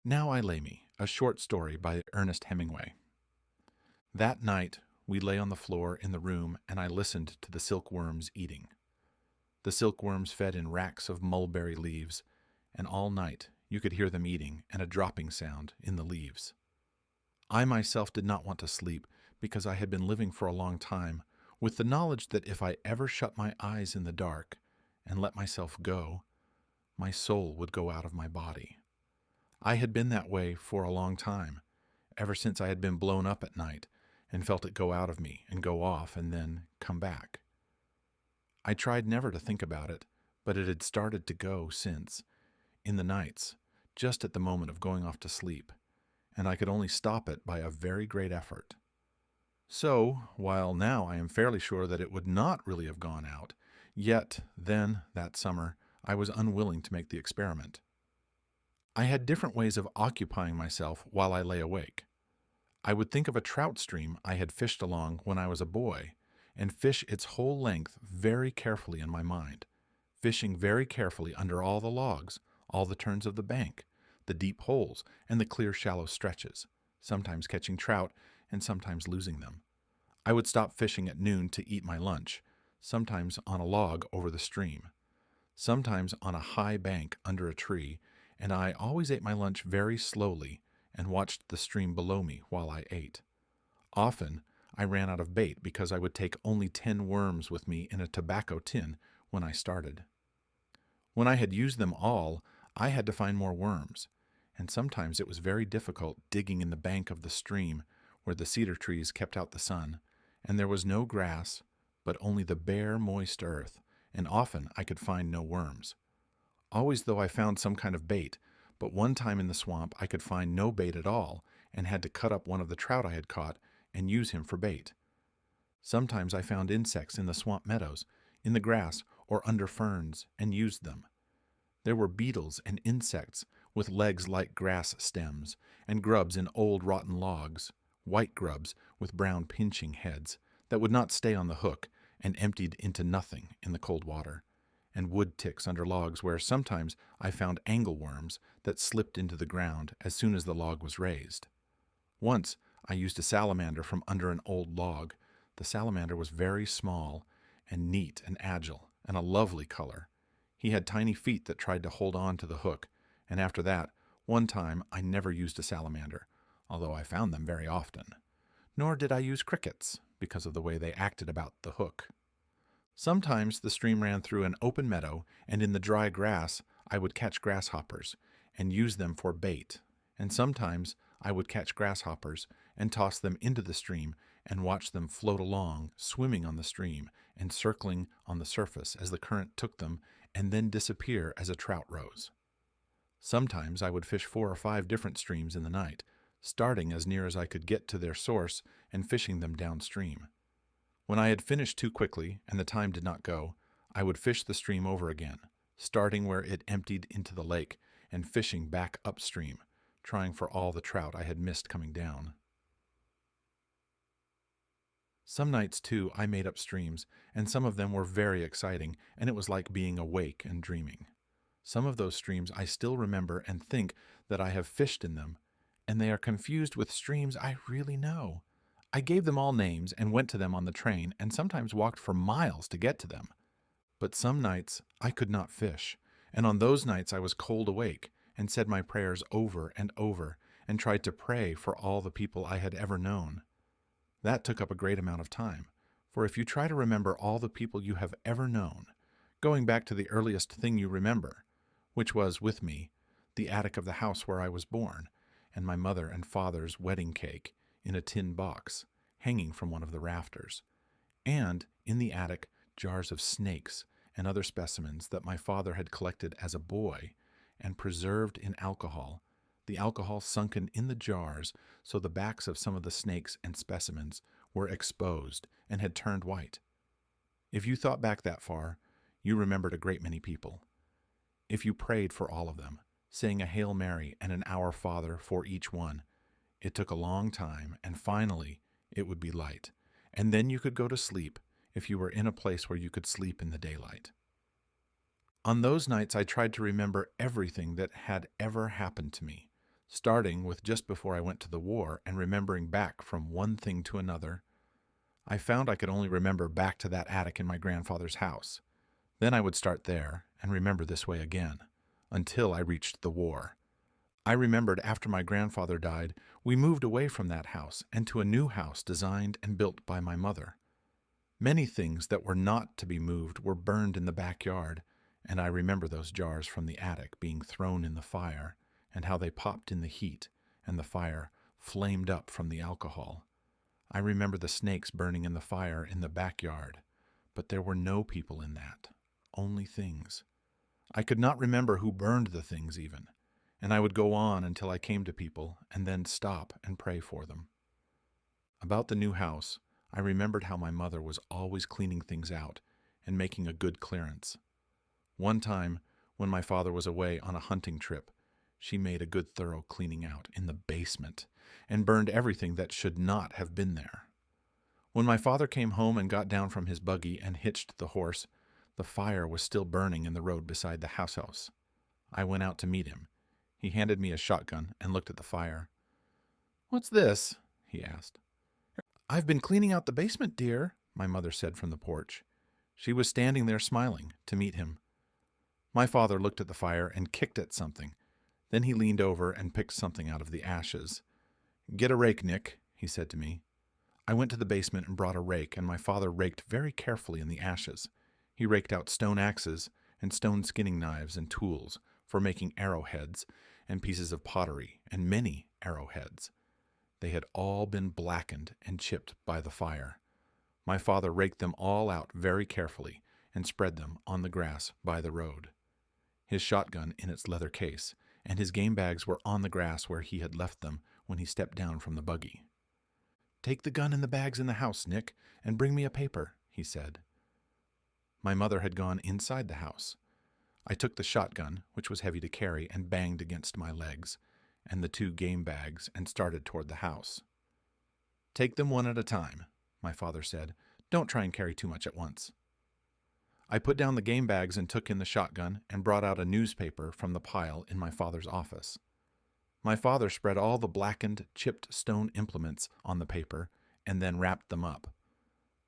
Now I Lay Me, a short story by Ernest Hemingway. That night, we lay on the floor in the room and I listened to the silkworms eating. The silkworms fed in racks of mulberry leaves, and all night you could hear them eating and a dropping sound in the leaves. I myself did not want to sleep because I had been living for a long time with the knowledge that if I ever shut my eyes in the dark and let myself go, my soul would go out of my body. I had been that way for a long time, ever since I had been blown up at night and felt it go out of me and go off and then come back. I tried never to think about it, but it had started to go since, in the nights, just at the moment of going off to sleep, and I could only stop it by a very great effort. So, while now I am fairly sure that it would not really have gone out, yet then, that summer, I was unwilling to make the experiment. I had different ways of occupying myself while I lay awake. I would think of a trout stream I had fished along when I was a boy, and fish its whole length very carefully in my mind, fishing very carefully under all the logs, all the turns of the bank, the deep holes, and the clear shallow stretches, sometimes catching trout and sometimes losing them. I would stop fishing at noon to eat my lunch, sometimes on a log over the stream, sometimes on a high bank under a tree, and I always ate my lunch very slowly and watched the stream below me while I ate. Often, I ran out of bait because I would take only 10 worms with me in a tobacco tin when I started. When I had used them all, I had to find more worms, and sometimes it was very difficult digging in the bank of the stream where the cedar trees kept out the sun, and there was no grass, but only the bare, moist earth, and often I could find no worms. Always though I found some kind of bait, but one time in the swamp I could find no bait at all and had to cut up one of the trout I had caught and use him for bait. Sometimes I found insects in the swamp meadows, in the grass, or under ferns, and used them. There were beetles and insects with legs like grass stems, and grubs in old rotten logs, white grubs with brown pinching heads that would not stay on the hook and emptied into nothing in the cold water, and wood ticks under logs where sometimes I found angleworms that slipped into the ground as soon as the log was raised. Once I used a salamander from under an old log. The salamander was very small and neat and agile and a lovely color. He had tiny feet that tried to hold on to the hook, and after that, one time I never used a salamander, although I found them very often. Nor did I use crickets, because of the way they acted about the hook. Sometimes the stream ran through an open meadow, and in the dry grass I would catch grasshoppers and use them for bait, and sometimes I would catch grasshoppers and toss them into the stream and watch them float along, swimming on the stream and circling on the surface as the current took them and then disappear as a trout rose. Sometimes I would fish 4 or 5 different streams in the night, starting as near as I could get to their source and fishing them downstream. When I had finished too quickly and the time did not go, I would fish the stream over again, starting where it emptied into the lake and fishing back upstream, trying for all the trout I had missed coming down. Some nights, too, I made up streams, and some of them were very exciting, and it was like being awake and dreaming. Some of those streams I still remember and think that I have fished in them, and they are confused with streams I really know. I gave them all names and went to them on the train and sometimes walked for miles to get to them. But some nights I could not fish, and on those nights I was cold awake and said my prayers over and tried to pray for all the people I had ever known. That took up a great amount of time, for if you try to remember all the people you have ever known, going back to the earliest thing you remember, which was, with me, the attic of the house where I was born, and my mother and father's wedding cake in a tin box, hanging from one of the rafters, and, in the attic, jars of snakes and other specimens that my father had collected as a boy and preserved in alcohol, the alcohol sunken in the jars so the backs of some of the snakes and specimens were exposed and had turned white. If you thought back that far, you remembered a great many people. If you prayed for all of them, saying a Hail Mary and an Our Father for each one, it took a long time, and finally it would be light, and then you could go to sleep if you were in a place where you could sleep in the daylight. On those nights I tried to remember everything that had ever happened to me, Starting with just before I went to the war and remembering back from one thing to another, I found I could only remember back to that attic in my grandfather's house. Then I would start there and remember this way again, until I reached the war. I remembered after my grandfather died, we moved away from that house and to a new house designed and built by my mother. Many things that were not to be moved were burned in the backyard, and I remember those jars from the attic being thrown in the fire, and how they popped in the heat, and the fire flamed up from the alcohol. I remember the snakes burning in the fire in the backyard, but there were no people in that, only things. I could not remember who burned the things even, and I would go on until I came to people and then stop and pray for them. About the new house, I remembered how my mother was always cleaning things out and making a good clearance. One time, when my father was away on a hunting trip, she made a good thorough cleaning out in the basement and burned everything that should not have been there. When my father came home and got down from his buggy and hitched the horse, the fire was still burning in the road beside the house. I went out to meet him. He handed me a shotgun and looked at the fire. "What's this?" he asked. "I've been cleaning out the basement, dear," my mother said from the porch. She was standing there smiling to meet him. My father looked at the fire and kicked at something. Then he leaned over and picked something out of the ashes. "Get a rake, Nick," he said to me. I went to the basement and brought a rake, and my father raked very carefully in the ashes. He raked out stone axes and stone skinning knives and tools for making arrowheads and pieces of pottery and many arrowheads. They had all been blackened and chipped by the fire. My father raked them all out very carefully and spread them on the grass by the road. His shotgun in its leather case and his game bags were on the grass where he had left them when he stepped down from the buggy. "Take the gun and the bags in the house, Nick, and bring me a paper," he said. My mother had gone inside the house. I took the shotgun, which was heavy to carry, and banged against my legs, and the 2 game bags, and started toward the house. "Take them one at a time," my father said. "Don't try and carry too much at once." I put down the game bags and took in the shotgun and brought out a newspaper from the pile in my father's office. My father spread all the blackened, chipped stone implements on the paper and then wrapped them up.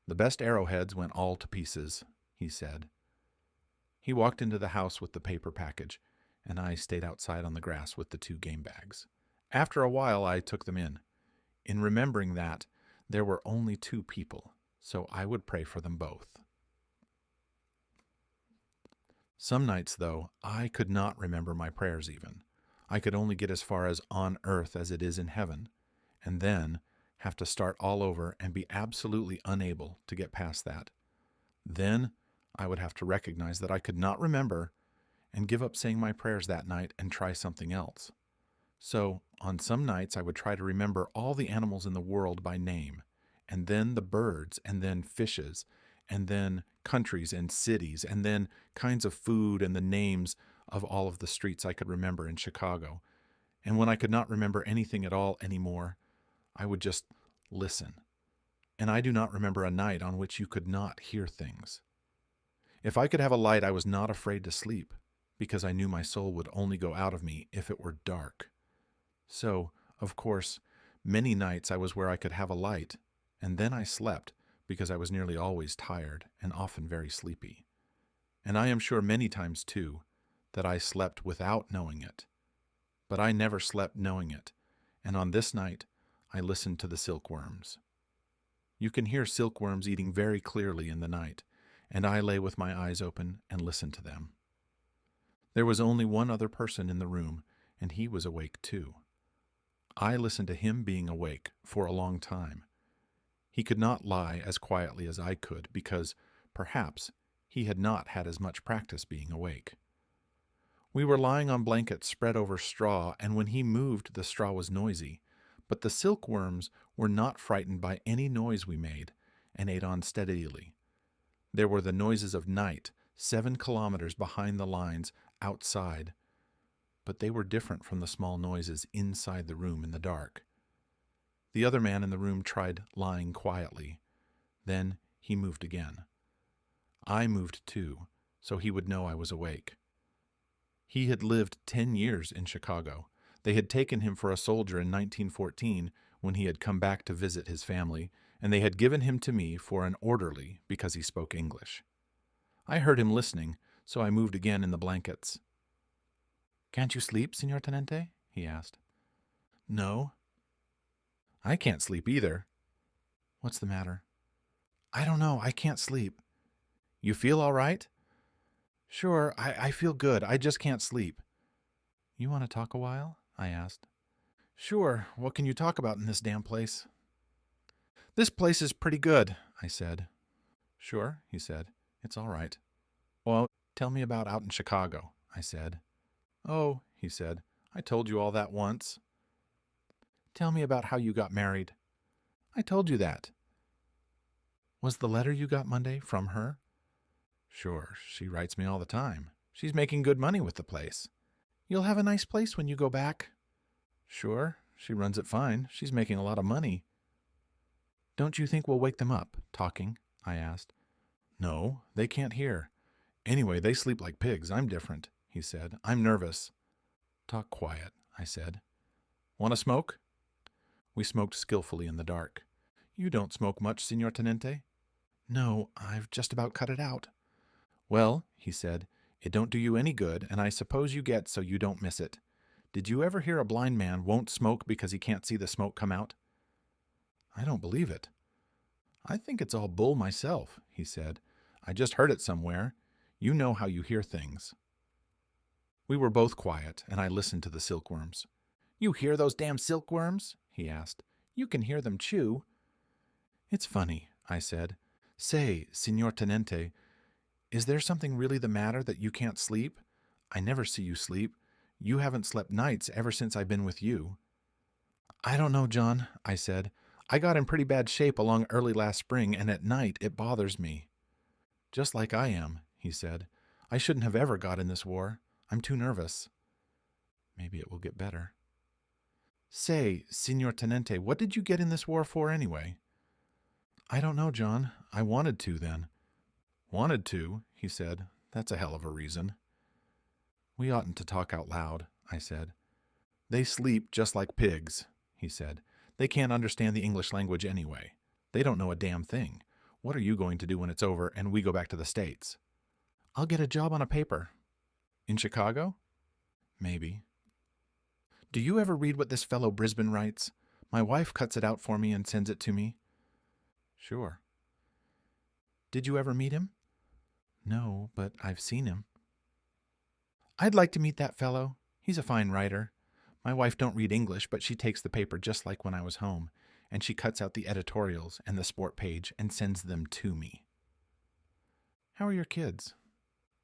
"The best arrowheads went all to pieces," he said. He walked into the house with the paper package, and I stayed outside on the grass with the 2 game bags. After a while, I took them in remembering that there were only 2 people, so I would pray for them both. Some nights, though, I could not remember my prayers even. I could only get as far as "on earth as it is in heaven," and then have to start all over and be absolutely unable to get past that. Then I would have to recognize that I could not remember and give up saying my prayers that night and try something else. So, on some nights I would try to remember all the animals in the world by name, and then the birds, and then fishes, and then countries and cities, and then kinds of food and the names of all of the streets I could remember in Chicago. And when I could not remember anything at all anymore, I would just listen. And I do not remember a night on which you could not hear things. If I could have a light, I was not afraid to sleep, because I knew my soul would only go out of me if it were dark. So, of course, many nights I was where I could have a light, and then I slept, because I was nearly always tired and often very sleepy. And I am sure many times, too, that I slept without knowing it. But I never slept knowing it, and on this night I listened to the silkworms. You can hear silkworms eating very clearly in the night, and I lay with my eyes open and listened to them. There was only one other person in the room, and he was awake too. I listened to him being awake for a long time. He could not lie as quietly as I could because, perhaps, he had not had as much practice being awake. We were lying on blankets spread over straw, and when he moved, the straw was noisy, but the silkworms were not frightened by any noise we made and ate on steadily. There were the noises of night, 7 kilometers behind the lines outside, but they were different from the small noises inside the room in the dark. The other man in the room tried lying quietly. Then he moved again. I moved too, so he would know I was awake. He had lived 10 years in Chicago. They had taken him for a soldier in 1914 when he had come back to visit his family, and they had given him to me for an orderly because he spoke English. I heard him listening, so I moved again in the blankets. "Can't you sleep, Senor Tenente?" he asked. "No." "I can't sleep either." "What's the matter?" "I don't know. I can't sleep." "You feel all right?" "Sure, I feel good. I just can't sleep." "You want to talk a while?" I asked. "Sure. What can you talk about in this damn place?" "This place is pretty good," I said. "Sure," he said. "It's all right." "Well, tell me about out in Chicago," I said. "Oh," he said, "I told you all that once." "Tell me about how you got married." "I told you that." "Was the letter you got Monday from her?" "Sure, she writes me all the time. She's making good money with the place." "You'll have a nice place when you go back." "Sure, she runs it fine. She's making a lot of money." "Don't you think we'll wake them up, talking?" I asked. "No, they can't hear. Anyway, they sleep like pigs. I'm different," he said. "I'm nervous." "Talk quiet," I said. "Want to smoke?" We smoked skillfully in the dark. "You don't smoke much, Senor Tenente?" "No, I've just about cut it out." "Well," he said, "it don't do you any good, and I suppose you get so you don't miss it. Did you ever hear a blind man won't smoke because he can't see the smoke come out?" "I don't believe it." "I think it's all bull myself," he said. "I just heard it somewhere. You know how you hear things." We were both quiet, and I listened to the silkworms. "You hear those damn silkworms?" he asked. "You can hear them chew." "It's funny," I said. "Say, Senor Tenente, is there something really the matter that you can't sleep? I never see you sleep. You haven't slept nights ever since I've been with you." "I don't know, John," I said. "I got in pretty bad shape along early last spring, and at night it bothers me." "Just like I am," he said. "I shouldn't have ever got in this war. I'm too nervous." "Maybe it will get better." "Say, Senor Tenente, what did you get in this war for anyway?" "I don't know, John. I wanted to then." "Wanted to?" he said. "That's a hell of a reason." "We oughtn't to talk out loud," I said. "They sleep just like pigs," he said. "They can't understand the English language anyway. They don't know a damn thing. What are you going to do when it's over and we go back to the States?" "I'll get a job on a paper." "In Chicago?" "Maybe." "Do you ever read what this fellow Brisbane writes? My wife cuts it out for me and sends it to me." "Sure." "Did you ever meet him?" "No, but I've seen him." "I'd like to meet that fellow. He's a fine writer. My wife don't read English, but she takes the paper just like when I was home, and she cuts out the editorials and the sport page and sends them to me." "How are your kids?"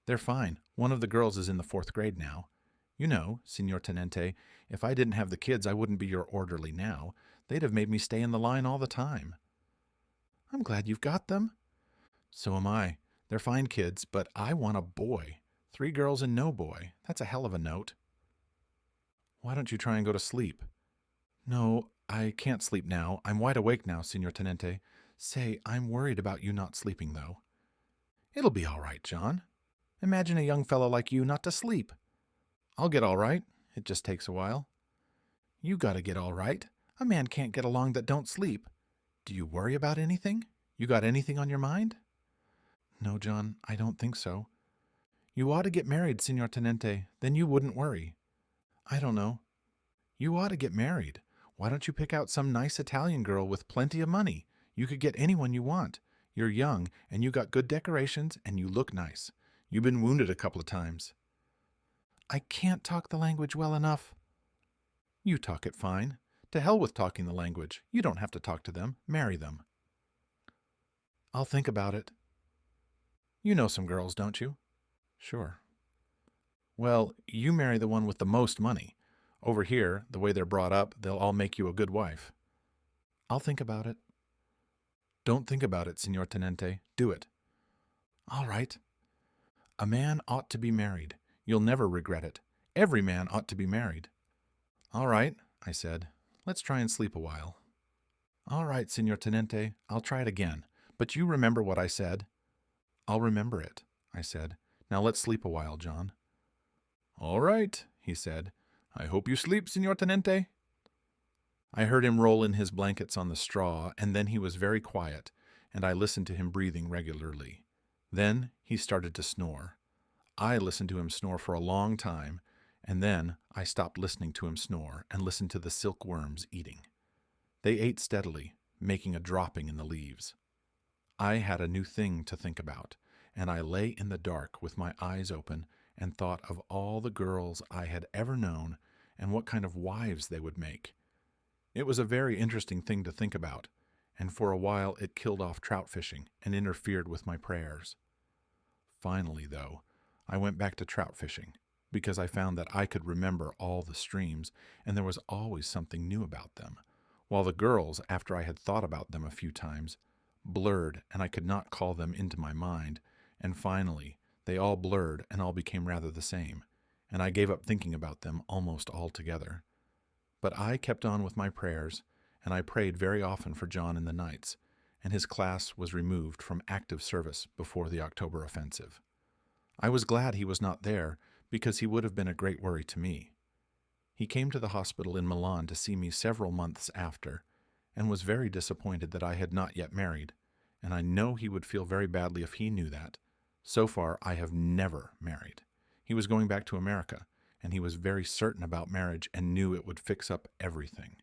"They're fine. One of the girls is in the 4th grade now. You know, Senor Tenente, if I didn't have the kids, I wouldn't be your orderly now. They'd have made me stay in the line all the time." "I'm glad you've got them." "So am I. They're fine kids, but I want a boy. 3 girls and no boy. That's a hell of a note." "Why don't you try and go to sleep?" "No, I can't sleep now. I'm wide awake now, Senor Tenente. Say, I'm worried about you not sleeping, though." "It'll be all right, John. Imagine a young fellow like you not to sleep." "I'll get all right. It just takes a while." "You gotta get all right. A man can't get along that don't sleep. Do you worry about anything? You got anything on your mind?" "No, John, I don't think so." "You ought to get married, Senor Tenente. Then you wouldn't worry." "I don't know." "You ought to get married. Why don't you pick out some nice Italian girl with plenty of money? You could get anyone you want. You're young, and you got good decorations, and you look nice. You've been wounded a couple of times." "I can't talk the language well enough." "You talk it fine. To hell with talking the language. You don't have to talk to them. Marry them." "I'll think about it." "You know some girls, don't you?" "Sure." "Well, you marry the one with the most money. Over here, the way they're brought up, they'll all make you a good wife." "I'll think about it." "Don't think about it, Senor Tenente. Do it." "All right." "A man ought to be married. You'll never regret it. Every man ought to be married." "All right," I said. "Let's try and sleep a while." "All right, Senor Tenente. I'll try it again. But you remember what I said." "I'll remember it," I said. "Now let's sleep a while, John." "All right," he said. I hope you sleep, Senor Tenente. I heard him roll in his blankets on the straw, and then he was very quiet, and I listened to him breathing regularly. Then he started to snore. I listened to him snore for a long time, and then I stopped listening to him snore and listened to the silkworms eating. They ate steadily, making a dropping in the leaves. I had a new thing to think about, and I lay in the dark with my eyes open and thought of all the girls I had ever known and what kind of wives they would make. It was a very interesting thing to think about, and for a while it killed off trout fishing and interfered with my prayers. Finally, though, I went back to trout fishing, because I found that I could remember all the streams, and there was always something new about them, while the girls, after I had thought about them a few times, blurred and I could not call them into my mind, and finally they all blurred and all became rather the same, and I gave up thinking about them almost altogether. But I kept on with my prayers, and I prayed very often for John in the nights, and his class was removed from active service before the October offensive. I was glad he was not there, because he would have been a great worry to me. He came to the hospital in Milan to see me several months after, and was very disappointed that I had not yet married, and I know he would feel very badly if he knew that. So far, I have never married. He was going back to America, and he was very certain about marriage and knew it would fix up everything.